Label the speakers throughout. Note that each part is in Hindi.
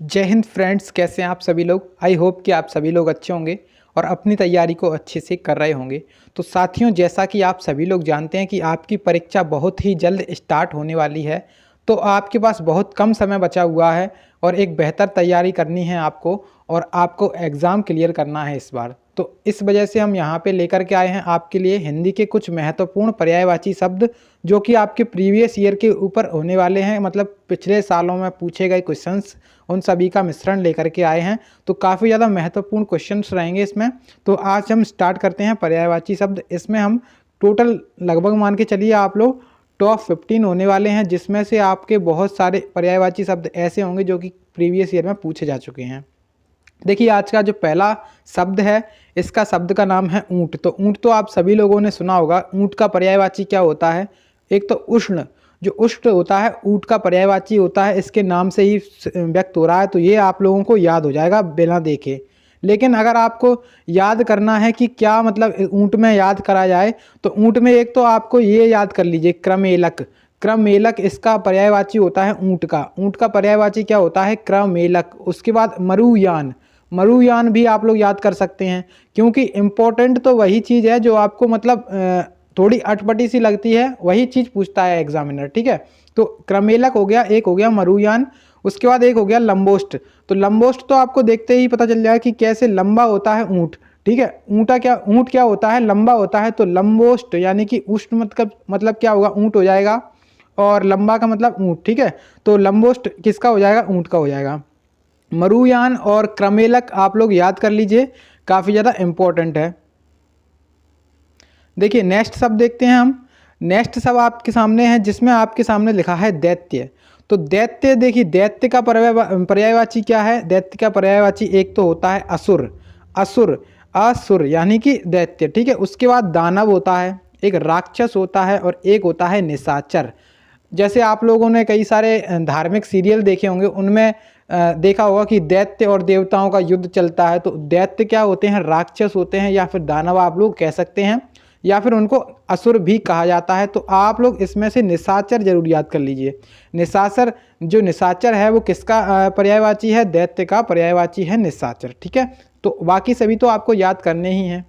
Speaker 1: जय हिंद फ्रेंड्स, कैसे हैं आप सभी लोग। आई होप कि आप सभी लोग अच्छे होंगे और अपनी तैयारी को अच्छे से कर रहे होंगे। तो साथियों, जैसा कि आप सभी लोग जानते हैं कि आपकी परीक्षा बहुत ही जल्द स्टार्ट होने वाली है, तो आपके पास बहुत कम समय बचा हुआ है और एक बेहतर तैयारी करनी है आपको, और आपको एग्ज़ाम क्लियर करना है इस बार। तो इस वजह से हम यहाँ पे लेकर के आए हैं आपके लिए हिंदी के कुछ महत्वपूर्ण पर्यायवाची शब्द, जो कि आपके प्रीवियस ईयर के ऊपर होने वाले हैं, मतलब पिछले सालों में पूछे गए क्वेश्चंस, उन सभी का मिश्रण लेकर के आए हैं। तो काफ़ी ज़्यादा महत्वपूर्ण क्वेश्चंस रहेंगे इसमें। तो आज हम स्टार्ट करते हैं पर्यायवाची शब्द। इसमें हम टोटल लगभग मान के चलिए आप लोग टॉप 15 होने वाले हैं, जिसमें से आपके बहुत सारे पर्यायवाची शब्द ऐसे होंगे जो कि प्रीवियस ईयर में पूछे जा चुके हैं। देखिए, आज का जो पहला शब्द है, इसका शब्द का नाम है ऊंट। तो ऊंट तो आप सभी लोगों ने सुना होगा। ऊंट का पर्यायवाची क्या होता है? एक तो उष्ण, जो उष्ण होता है ऊंट का पर्यायवाची होता है, इसके नाम से ही व्यक्त हो रहा है। तो ये आप लोगों को याद हो जाएगा बिना देखे। लेकिन अगर आपको याद करना है कि क्या मतलब ऊंट में याद करा जाए, तो ऊंट में एक तो आपको ये याद कर लीजिए, क्रमेलक। क्रमेलक इसका पर्यायवाची होता है ऊंट का। ऊंट का पर्यायवाची क्या होता है? क्रमेलक। उसके बाद मरुयान। मरुयान भी आप लोग याद कर सकते हैं, क्योंकि इम्पोर्टेंट तो वही चीज़ है जो आपको मतलब थोड़ी अटपटी सी लगती है, वही चीज़ पूछता है एग्जामिनर। ठीक है, तो क्रमेलक हो गया, एक हो गया मरुयान। उसके बाद एक हो गया लंबोष्ट। तो लंबोष्ट तो आपको देखते ही पता चल जाए कि कैसे लंबा होता है ऊंट। ठीक है, ऊंट क्या होता है? लंबा होता है। तो लंबोष्ट यानी कि उष्ण मतलब क्या होगा? ऊंट हो जाएगा, और लंबा का मतलब ऊंट। ठीक है, तो लंबोष्ट किसका हो जाएगा? ऊंट का हो जाएगा। मरुयान और क्रमेलक आप लोग याद कर लीजिए, काफ़ी ज़्यादा इंपॉर्टेंट है। देखिए, नेक्स्ट शब्द देखते हैं हम। नेक्स्ट शब्द आपके सामने है, जिसमें आपके सामने लिखा है दैत्य। तो दैत्य, देखिए दैत्य का पर्यायवाची क्या है? दैत्य का पर्यायवाची एक तो होता है असुर। असुर, असुर यानी कि दैत्य। ठीक है, उसके बाद दानव होता है, एक राक्षस होता है, और एक होता है निशाचर। जैसे आप लोगों ने कई सारे धार्मिक सीरियल देखे होंगे, उनमें देखा होगा कि दैत्य और देवताओं का युद्ध चलता है। तो दैत्य क्या होते हैं? राक्षस होते हैं, या फिर दानव आप लोग कह सकते हैं, या फिर उनको असुर भी कहा जाता है। तो आप लोग इसमें से निशाचर जरूर याद कर लीजिए। निशाचर, जो निशाचर है वो किसका पर्यायवाची है? दैत्य का पर्यायवाची है निशाचर। ठीक है, तो बाकी सभी तो आपको याद करने ही हैं।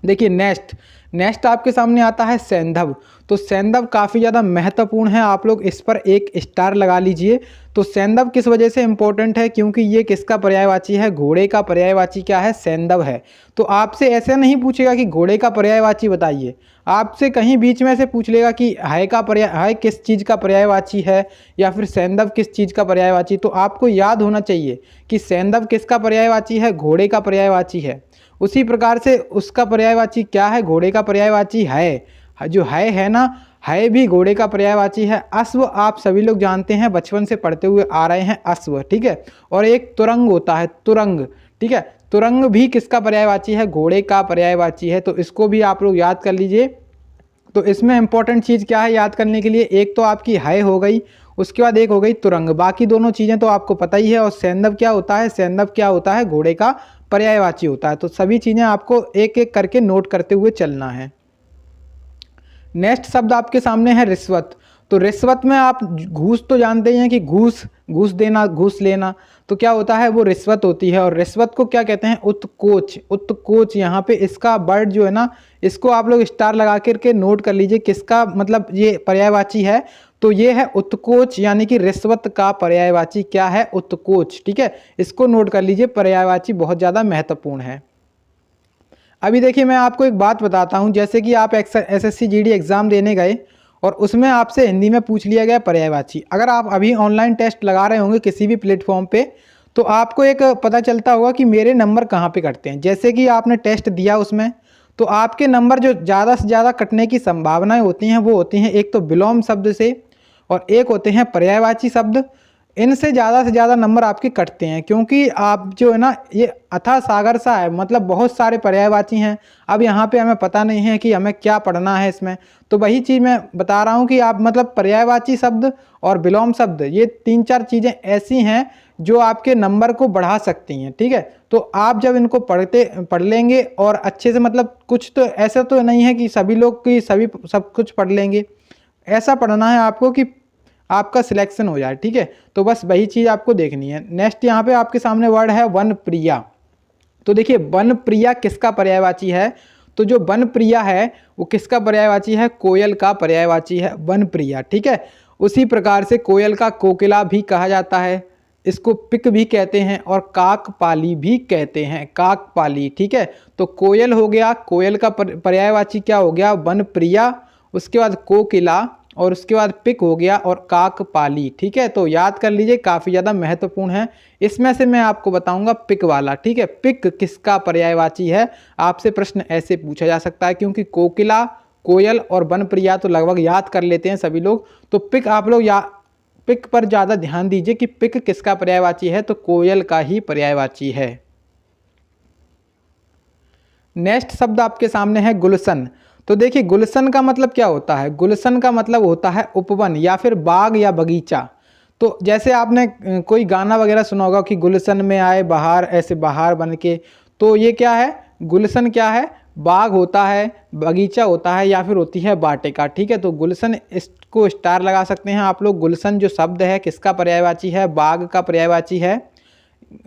Speaker 1: देखिए, नेक्स्ट आपके सामने आता है सैंधव। तो सैंधव काफ़ी ज़्यादा महत्वपूर्ण है, आप लोग इस पर एक स्टार लगा लीजिए। तो सैंधव किस वजह से इंपॉर्टेंट है? क्योंकि ये किसका पर्यायवाची है? घोड़े का पर्यायवाची क्या है? सैंधव है। तो आपसे ऐसे नहीं पूछेगा कि घोड़े का पर्यायवाची बताइए, आपसे कहीं बीच में से पूछ लेगा कि है किस चीज़ का पर्यायवाची है, या फिर सैंधव किस चीज़ का पर्यायवाची। तो आपको याद होना चाहिए कि सैंधव किसका पर्यायवाची है? घोड़े का पर्यायवाची है। उसी प्रकार से उसका पर्यायवाची क्या है? घोड़े का पर्यायवाची है। जो है ना, है भी घोड़े का पर्यायवाची है। अश्व आप सभी लोग जानते हैं, बचपन से पढ़ते हुए आ रहे हैं, अश्व। ठीक है, और एक तुरंग होता है, तुरंग। ठीक है, तुरंग भी किसका पर्यायवाची है? घोड़े का पर्यायवाची है। तो इसको भी आप लोग याद कर लीजिए। तो इसमें इंपॉर्टेंट चीज़ क्या है याद करने के लिए? एक तो आपकी है हो गई, उसके बाद एक हो गई तुरंग। बाकी दोनों चीज़ें तो आपको पता ही है। और सैंधव क्या होता है? सैंधव क्या होता है? घोड़े का पर्यायवाची होता है। तो सभी चीज़ें आपको एक एक करके नोट करते हुए चलना है। नेक्स्ट शब्द आपके सामने है रिश्वत। तो रिश्वत में आप घूस तो जानते ही हैं कि घूस देना, घूस लेना। तो क्या होता है? वो रिश्वत होती है। और रिश्वत को क्या कहते हैं? उत्कोच। उत्कोच, यहाँ पे इसका वर्ड जो है ना, इसको आप लोग स्टार लगा करके नोट कर लीजिए, किसका मतलब ये पर्यायवाची है। तो ये है उत्कोच, यानी कि रिश्वत का पर्यायवाची क्या है? उत्कोच। ठीक है, इसको नोट कर लीजिए, पर्यायवाची बहुत ज़्यादा महत्वपूर्ण है। अभी देखिए, मैं आपको एक बात बताता हूँ। जैसे कि आप एसएससी जीडी एग्ज़ाम देने गए और उसमें आपसे हिंदी में पूछ लिया गया पर्यायवाची। अगर आप अभी ऑनलाइन टेस्ट लगा रहे होंगे किसी भी प्लेटफॉर्म पे, तो आपको एक पता चलता होगा कि मेरे नंबर कहाँ पे कटते हैं। जैसे कि आपने टेस्ट दिया उसमें, तो आपके नंबर जो ज़्यादा से ज़्यादा कटने की संभावनाएँ होती हैं, वो होती हैं एक तो विलोम शब्द से, और एक होते हैं पर्यायवाची शब्द। इनसे से ज़्यादा नंबर आपके कटते हैं, क्योंकि आप जो है ना, ये अथाह सागर सा है, मतलब बहुत सारे पर्यायवाची हैं। अब यहाँ पे हमें पता नहीं है कि हमें क्या पढ़ना है इसमें। तो वही चीज़ मैं बता रहा हूँ कि आप मतलब पर्यायवाची शब्द और विलोम शब्द, ये 3-4 चीज़ें ऐसी हैं जो आपके नंबर को बढ़ा सकती हैं। ठीक है, तो आप जब इनको पढ़ लेंगे और अच्छे से, मतलब कुछ तो ऐसा तो नहीं है कि सभी लोग की सब कुछ पढ़ लेंगे। ऐसा पढ़ना है आपको कि आपका सिलेक्शन हो जाए, ठीक है। तो बस वही चीज़ आपको देखनी है। नेक्स्ट यहाँ पे आपके सामने वर्ड है वन प्रिया। तो देखिए वन प्रिया किसका पर्यायवाची है? तो जो वन प्रिया है वो किसका पर्यायवाची है? कोयल का पर्यायवाची है वन प्रिया, ठीक है। उसी प्रकार से कोयल का कोकिला भी कहा जाता है, इसको पिक भी कहते हैं और काकपाली भी कहते हैं, काकपाली, ठीक है। तो कोयल हो गया, कोयल का पर्यायवाची क्या हो गया? वन प्रिया, उसके बाद कोकिला और उसके बाद पिक हो गया और काकपाली, ठीक है। तो याद कर लीजिए, काफ़ी ज़्यादा महत्वपूर्ण है। इसमें से मैं आपको बताऊंगा पिक वाला, ठीक है। पिक किसका पर्यायवाची है? आपसे प्रश्न ऐसे पूछा जा सकता है, क्योंकि कोकिला, कोयल और वनप्रिया तो लगभग याद कर लेते हैं सभी लोग। तो पिक आप लोग पिक पर ज़्यादा ध्यान दीजिए कि पिक किसका पर्यायवाची है, तो कोयल का ही पर्यायवाची है। नेक्स्ट शब्द आपके सामने है गुलशन। तो देखिए गुलशन का मतलब क्या होता है? गुलशन का मतलब होता है उपवन या फिर बाग या बगीचा। तो जैसे आपने कोई गाना वगैरह सुना होगा कि गुलशन में आए बहार, ऐसे बहार बन के, तो ये क्या है? गुलशन क्या है? बाग होता है, बगीचा होता है या फिर होती है वाटिका, ठीक है। तो गुलशन, इसको स्टार लगा सकते हैं आप लोग। गुलशन जो शब्द है किसका पर्यायवाची है? बाग का पर्यायवाची है।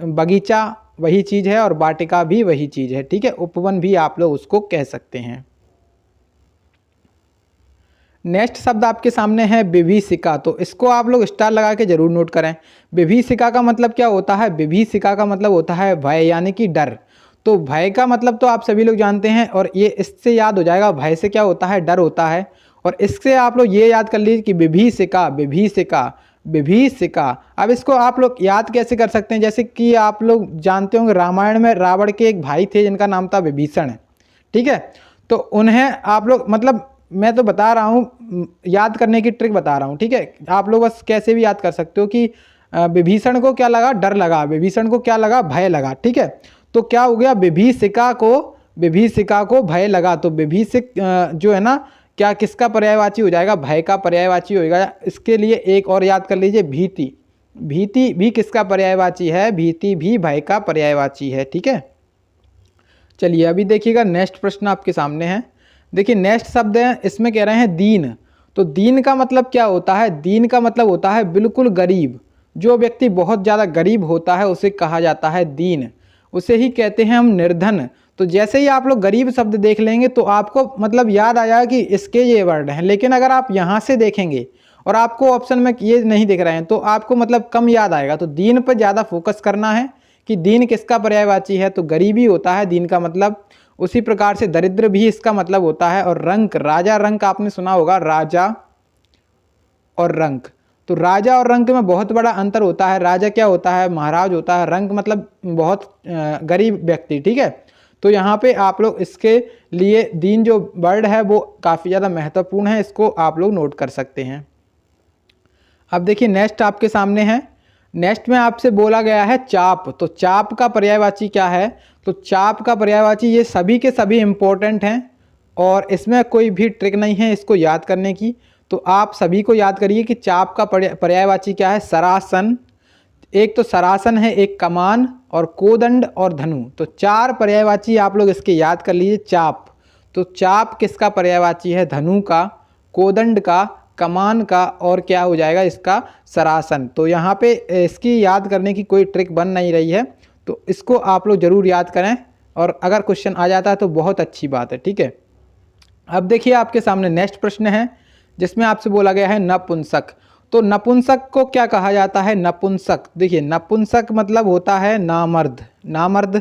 Speaker 1: बगीचा वही चीज़ है और वाटिका भी वही चीज़ है, ठीक है। उपवन भी आप लोग उसको कह सकते हैं। नेक्स्ट शब्द आपके सामने है विभीषिका। तो इसको आप लोग स्टार लगा के जरूर नोट करें। विभीषिका का मतलब क्या होता है? विभीषिका का मतलब होता है भय, यानी कि डर। तो भय का मतलब तो आप सभी लोग जानते हैं, और ये इससे याद हो जाएगा, भय से क्या होता है? डर होता है। और इससे आप लोग ये याद कर लीजिए कि विभीषिका, विभीषिका, विभीषिका। अब इसको आप लोग याद कैसे कर सकते हैं? जैसे कि आप लोग जानते होंगे रामायण में रावण के एक भाई थे जिनका नाम था विभीषण, ठीक है। तो उन्हें आप लोग, मतलब मैं तो बता रहा हूँ, याद करने की ट्रिक बता रहा हूँ, ठीक है। आप लोग बस कैसे भी याद कर सकते हो कि विभीषण को क्या लगा? डर लगा। विभीषण को क्या लगा? भय लगा, ठीक है। तो क्या हो गया? विभीषिका को भय लगा। तो विभीषिक जो है ना, क्या किसका पर्यायवाची हो जाएगा? भय का पर्यायवाची होगा। इसके लिए एक और याद कर लीजिए, भीति। भीति भी किसका पर्यायवाची है? भीति भी भय का पर्यायवाची है, ठीक है। चलिए अभी देखिएगा, नेक्स्ट प्रश्न आपके सामने है। देखिए नेक्स्ट शब्द है, इसमें कह रहे हैं दीन। तो दीन का मतलब क्या होता है? दीन का मतलब होता है बिल्कुल गरीब। जो व्यक्ति बहुत ज़्यादा गरीब होता है उसे कहा जाता है दीन, उसे ही कहते हैं हम निर्धन। तो जैसे ही आप लोग गरीब शब्द देख लेंगे तो आपको मतलब याद आया कि इसके ये वर्ड हैं, लेकिन अगर आप यहाँ से देखेंगे और आपको ऑप्शन में ये नहीं दिख रहे हैं तो आपको मतलब कम याद आएगा। तो दीन पर ज़्यादा फोकस करना है कि दीन किसका पर्यायवाची है, तो गरीबी होता है दीन का मतलब। उसी प्रकार से दरिद्र भी इसका मतलब होता है। और रंक, राजा रंक आपने सुना होगा, राजा और रंक। तो राजा और रंक में बहुत बड़ा अंतर होता है। राजा क्या होता है? महाराज होता है। रंक मतलब बहुत गरीब व्यक्ति, ठीक है। तो यहाँ पे आप लोग इसके लिए दीन जो वर्ड है वो काफ़ी ज़्यादा महत्वपूर्ण है, इसको आप लोग नोट कर सकते हैं। अब देखिए नेक्स्ट आपके सामने है। नेक्स्ट में आपसे बोला गया है चाप। तो चाप का पर्यायवाची क्या है? तो चाप का पर्यायवाची, ये सभी के सभी इम्पोर्टेंट हैं और इसमें कोई भी ट्रिक नहीं है इसको याद करने की। तो आप सभी को याद करिए कि चाप का पर्यायवाची क्या है? सरासन। एक तो सरासन है, एक कमान और कोदंड और धनु। तो चार पर्यायवाची आप लोग इसके याद कर लीजिए। चाप, तो चाप किसका पर्यायवाची है? धनु का, कोदंड का, कमान का और क्या हो जाएगा इसका? सरासन। तो यहाँ पे इसकी याद करने की कोई ट्रिक बन नहीं रही है, तो इसको आप लोग ज़रूर याद करें और अगर क्वेश्चन आ जाता है तो बहुत अच्छी बात है, ठीक है। अब देखिए आपके सामने नेक्स्ट प्रश्न है जिसमें आपसे बोला गया है नपुंसक। तो नपुंसक को क्या कहा जाता है? नपुंसक, देखिए नपुंसक मतलब होता है नामर्द। नामर्द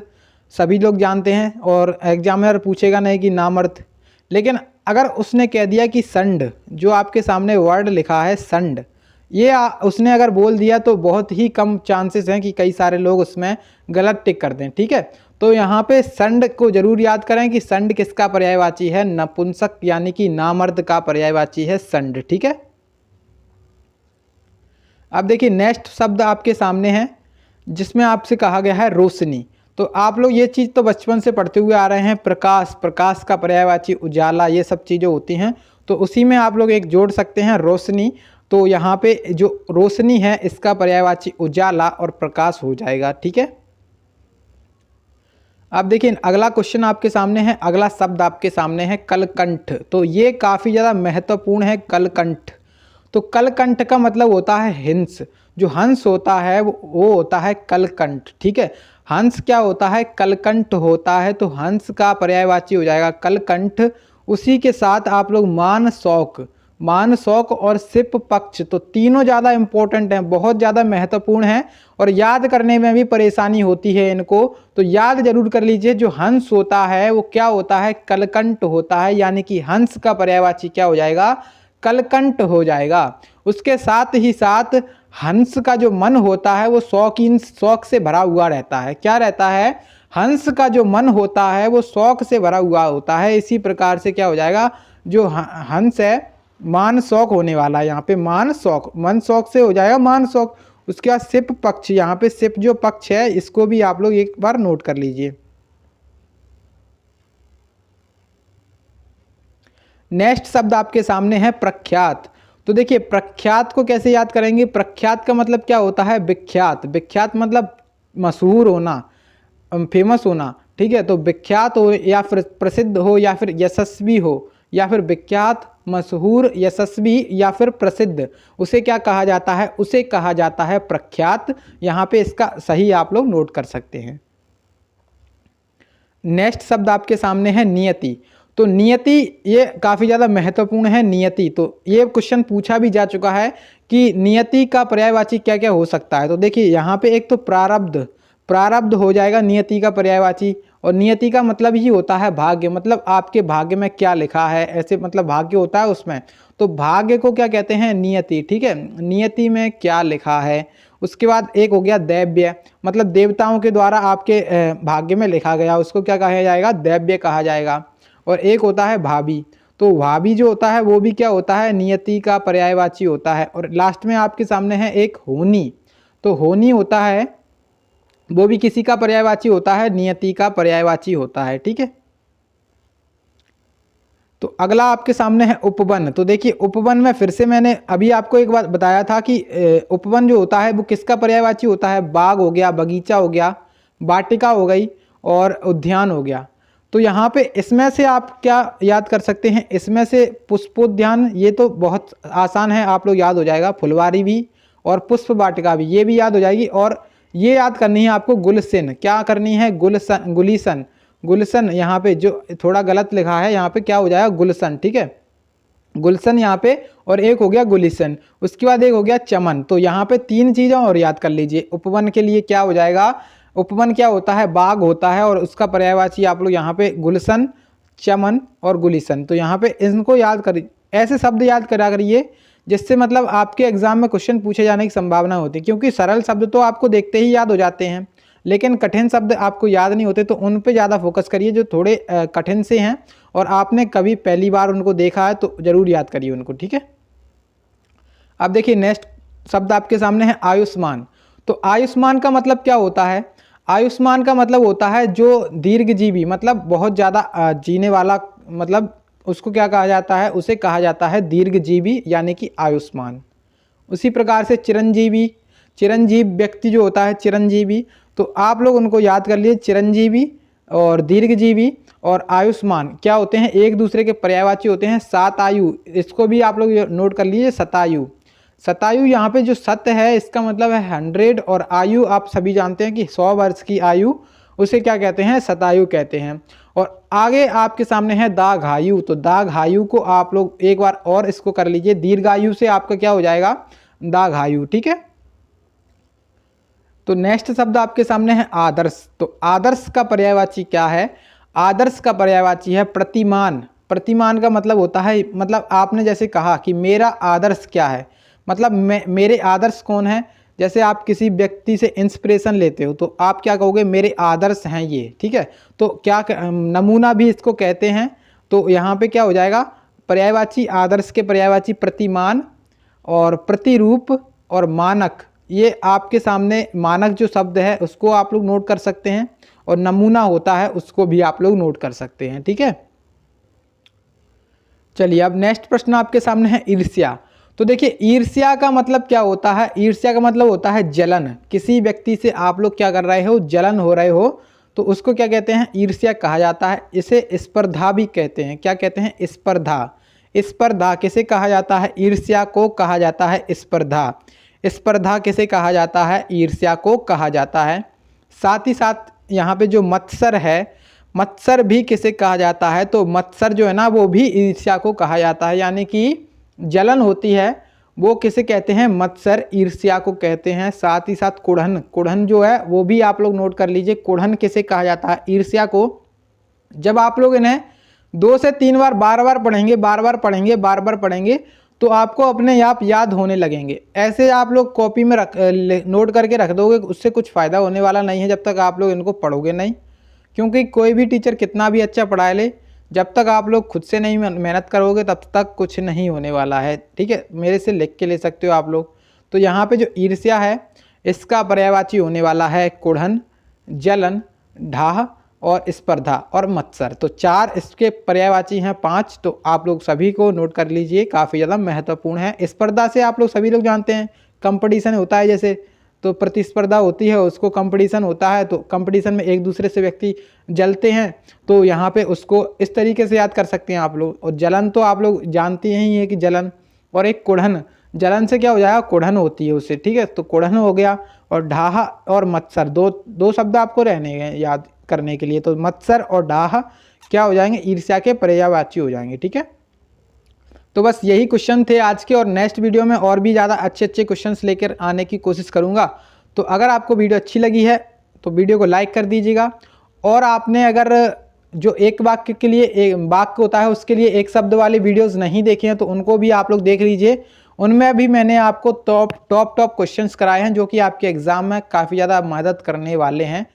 Speaker 1: सभी लोग जानते हैं और एग्जामिनर पूछेगा नहीं कि नामर्द, लेकिन अगर उसने कह दिया कि संड, जो आपके सामने वर्ड लिखा है संड, ये उसने अगर बोल दिया तो बहुत ही कम चांसेस हैं कि कई सारे लोग उसमें गलत टिक कर दें, ठीक है। तो यहाँ पे संड को जरूर याद करें कि संड किसका पर्यायवाची है? नपुंसक, यानी कि नामर्द का पर्यायवाची है संड, ठीक है। अब देखिए नेक्स्ट शब्द आपके सामने है जिसमें आपसे कहा गया है रोशनी। तो आप लोग ये चीज़ तो बचपन से पढ़ते हुए आ रहे हैं, प्रकाश। प्रकाश का पर्यायवाची उजाला, ये सब चीज़ें होती हैं। तो उसी में आप लोग एक जोड़ सकते हैं रोशनी। तो यहाँ पे जो रोशनी है इसका पर्यायवाची उजाला और प्रकाश हो जाएगा, ठीक है। अब देखिए अगला क्वेश्चन आपके सामने है, अगला शब्द आपके सामने है कलकंठ। तो ये काफ़ी ज़्यादा महत्वपूर्ण है, कलकंठ। तो कलकंठ का मतलब होता है हिंस। जो हंस होता है वो होता है कलकंठ, ठीक है। हंस क्या होता है, कलकंठ होता है, तो हंस का पर्यायवाची हो जाएगा कलकंठ। उसी के साथ आप लोग मान शौक, मान शौक और सिप पक्ष, तो तीनों ज़्यादा इंपॉर्टेंट हैं, बहुत ज़्यादा महत्वपूर्ण हैं और याद करने में भी परेशानी होती है इनको, तो याद जरूर कर लीजिए। जो हंस होता है वो क्या होता है, कलकंठ होता है, यानी कि हंस का पर्यायवाची क्या हो जाएगा, कलकंठ हो जाएगा। उसके साथ ही साथ हंस का जो मन होता है वो शौक से भरा हुआ रहता है। क्या रहता है, हंस का जो मन होता है वो शौक से भरा हुआ होता है। इसी प्रकार से क्या हो जाएगा, जो हंस है मान शौक होने वाला है यहाँ पे, मान शौक, मन शौक से हो जाएगा मान शौक। उसके बाद सिप पक्ष, यहाँ पे सिप जो पक्ष है इसको भी आप लोग एक बार नोट कर लीजिए। नेक्स्ट शब्द आपके सामने है प्रख्यात। तो देखिए प्रख्यात को कैसे याद करेंगे, प्रख्यात का मतलब क्या होता है, विख्यात। विख्यात मतलब मशहूर होना, फेमस होना, ठीक है। तो विख्यात हो या फिर प्रसिद्ध हो या फिर यशस्वी हो, या फिर विख्यात, मशहूर, यशस्वी या फिर प्रसिद्ध, उसे क्या कहा जाता है, उसे कहा जाता है प्रख्यात। यहाँ पे इसका सही आप लोग नोट कर सकते हैं। नेक्स्ट शब्द आपके सामने है नियति। तो नियति ये काफ़ी ज़्यादा महत्वपूर्ण है। नियति, तो ये क्वेश्चन पूछा भी जा चुका है कि नियति का पर्यायवाची क्या क्या हो सकता है। तो देखिए यहाँ पे एक तो प्रारब्ध, प्रारब्ध हो जाएगा नियति का पर्यायवाची, और नियति का मतलब ही होता है भाग्य, मतलब आपके भाग्य में क्या लिखा है, ऐसे मतलब भाग्य होता है उसमें, तो भाग्य को क्या कहते हैं, नियति, ठीक है। नियति में क्या लिखा है। उसके बाद एक हो गया दैव्य, मतलब देवताओं के द्वारा आपके भाग्य में लिखा गया, उसको क्या कहा जाएगा, दैव्य कहा जाएगा। और एक होता है भावी, तो भावी जो होता है वो भी क्या होता है, नियति का पर्यायवाची होता है। और लास्ट में आपके सामने है एक होनी, तो होनी होता है वो भी किसी का पर्यायवाची होता है, नियति का पर्यायवाची होता है, ठीक है। तो अगला आपके सामने है उपवन। तो देखिए उपवन में फिर से मैंने अभी आपको एक बात बताया था कि उपवन जो होता है वो किसका पर्यायवाची होता है, बाग हो गया, बगीचा हो गया, वाटिका हो गई और उद्यान हो गया। तो यहाँ पे इसमें से आप क्या याद कर सकते हैं, इसमें से पुष्पोद्यान, ये तो बहुत आसान है, आप लोग याद हो जाएगा। फुलवारी भी और पुष्प वाटिका भी, ये भी याद हो जाएगी। और ये याद करनी है आपको गुलशन, क्या करनी है, गुलशन, गुलिशन, गुलशन। यहाँ पे जो थोड़ा गलत लिखा है, यहाँ पे क्या हो जाएगा, गुलशन, ठीक है, गुलशन यहाँ पे। और एक हो गया गुलिशन, उसके बाद एक हो गया चमन। तो यहाँ पे तीन चीज़ें और याद कर लीजिए। उपवन के लिए क्या हो जाएगा, उपवन क्या होता है, बाग होता है, और उसका पर्यायवाची आप लोग यहाँ पे गुलशन, चमन और गुलिशन। तो यहाँ पे इनको याद करिए, ऐसे शब्द याद करा करिए जिससे मतलब आपके एग्जाम में क्वेश्चन पूछे जाने की संभावना होती है। क्योंकि सरल शब्द तो आपको देखते ही याद हो जाते हैं, लेकिन कठिन शब्द आपको याद नहीं होते, तो उन पे ज़्यादा फोकस करिए जो थोड़े कठिन से हैं और आपने कभी पहली बार उनको देखा है तो ज़रूर याद करिए उनको, ठीक है। अब देखिए नेक्स्ट शब्द आपके सामने है आयुष्मान। तो आयुष्मान का मतलब क्या होता है, आयुष्मान का मतलब होता है जो दीर्घजीवी, मतलब बहुत ज़्यादा जीने वाला, मतलब उसको क्या कहा जाता है, उसे कहा जाता है दीर्घजीवी, यानी कि आयुष्मान। उसी प्रकार से चिरंजीवी, चिरंजीव व्यक्ति जो होता है चिरंजीवी, तो आप लोग उनको याद कर लिए, चिरंजीवी और दीर्घजीवी और आयुष्मान क्या होते हैं, एक दूसरे के पर्यायवाची होते हैं। शतायु, इसको भी आप लोग नोट कर लीजिए, शतायु। शतायु यहाँ पे जो सत है इसका मतलब है 100, और आयु आप सभी जानते हैं कि 100 वर्ष की आयु, उसे क्या कहते हैं, शतायु कहते हैं। और आगे आपके सामने है दाघायु। तो दाघायु को आप लोग एक बार और इसको कर लीजिए, दीर्घायु से आपका क्या हो जाएगा, दाघायु, ठीक है। तो नेक्स्ट शब्द आपके सामने है आदर्श। तो आदर्श का पर्यायवाची क्या है, आदर्श का पर्यायवाची है प्रतिमान। प्रतिमान का मतलब होता है, मतलब आपने जैसे कहा कि मेरा आदर्श क्या है, मतलब मेरे आदर्श कौन है। जैसे आप किसी व्यक्ति से इंस्पिरेशन लेते हो तो आप क्या कहोगे, मेरे आदर्श हैं ये, ठीक है। तो क्या नमूना भी इसको कहते हैं। तो यहाँ पे क्या हो जाएगा, पर्यायवाची आदर्श के पर्यायवाची प्रतिमान और प्रतिरूप और मानक। ये आपके सामने मानक जो शब्द है उसको आप लोग नोट कर सकते हैं, और नमूना होता है उसको भी आप लोग नोट कर सकते हैं, ठीक है। चलिए अब नेक्स्ट प्रश्न आपके सामने है ईर्ष्या। तो देखिए ईर्ष्या का मतलब क्या होता है, ईर्ष्या का मतलब होता है जलन। किसी व्यक्ति से आप लोग क्या कर रहे हो, जलन हो रहे हो, तो उसको क्या कहते हैं, ईर्ष्या कहा जाता है। इसे स्पर्धा भी कहते हैं, क्या कहते हैं, स्पर्धा। स्पर्धा किसे कहा जाता है? ईर्ष्या को कहा जाता है स्पर्धा। स्पर्धा किसे कहा जाता है? ईर्ष्या को कहा जाता है। साथ ही साथ यहाँ पे जो मत्सर है, मत्सर भी किसे कहा जाता है? तो मत्सर जो है ना वो भी ईर्ष्या को कहा जाता है, यानी कि जलन होती है वो किसे कहते हैं? मत्सर, ईर्ष्या को कहते हैं। साथ ही साथ कुढ़न, कुढ़न जो है वो भी आप लोग नोट कर लीजिए, कुढ़न किसे कहा जाता है? ईर्ष्या को। जब आप लोग इन्हें 2 से 3 बार बार बार पढ़ेंगे, बार बार पढ़ेंगे, बार बार पढ़ेंगे तो आपको अपने आप याद होने लगेंगे। ऐसे आप लोग कॉपी में नोट करके रख दोगे, उससे कुछ फ़ायदा होने वाला नहीं है जब तक आप लोग इनको पढ़ोगे नहीं। क्योंकि कोई भी टीचर कितना भी अच्छा पढ़ा ले, जब तक आप लोग खुद से नहीं मेहनत करोगे तब तक कुछ नहीं होने वाला है। ठीक है, मेरे से लिख के ले सकते हो आप लोग। तो यहाँ पे जो ईर्ष्या है इसका पर्यायवाची होने वाला है कुढ़न, जलन, ढाह और स्पर्धा और मत्सर। तो 4 इसके पर्यायवाची हैं, 5 तो आप लोग सभी को नोट कर लीजिए, काफ़ी ज़्यादा महत्वपूर्ण है। स्पर्धा से आप लोग सभी लोग जानते हैं कंपटीशन होता है, जैसे तो प्रतिस्पर्धा होती है उसको कंपटीशन होता है। तो कंपटीशन में एक दूसरे से व्यक्ति जलते हैं, तो यहाँ पे उसको इस तरीके से याद कर सकते हैं आप लोग। और जलन तो आप लोग जानते ही हैं कि जलन, और एक कुढ़न, जलन से क्या हो जाएगा? कुढ़न होती है उससे। ठीक है, तो कुढ़न हो गया। और ढाह और मत्सर, दो शब्द आपको रहने हैं याद करने के लिए। तो मत्सर और ढाह क्या हो जाएंगे? ईर्ष्या के पर्यायवाची हो जाएंगे। ठीक है, तो बस यही क्वेश्चन थे आज के, और नेक्स्ट वीडियो में और भी ज़्यादा अच्छे क्वेश्चंस लेकर आने की कोशिश करूँगा। तो अगर आपको वीडियो अच्छी लगी है तो वीडियो को लाइक कर दीजिएगा, और आपने अगर जो एक वाक्य के लिए एक वाक्य होता है उसके लिए एक शब्द वाली वीडियोस नहीं देखे हैं तो उनको भी आप लोग देख लीजिए। उनमें भी मैंने आपको टॉप क्वेश्चंस कराए हैं जो कि आपके एग्ज़ाम में काफ़ी ज़्यादा मदद करने वाले हैं।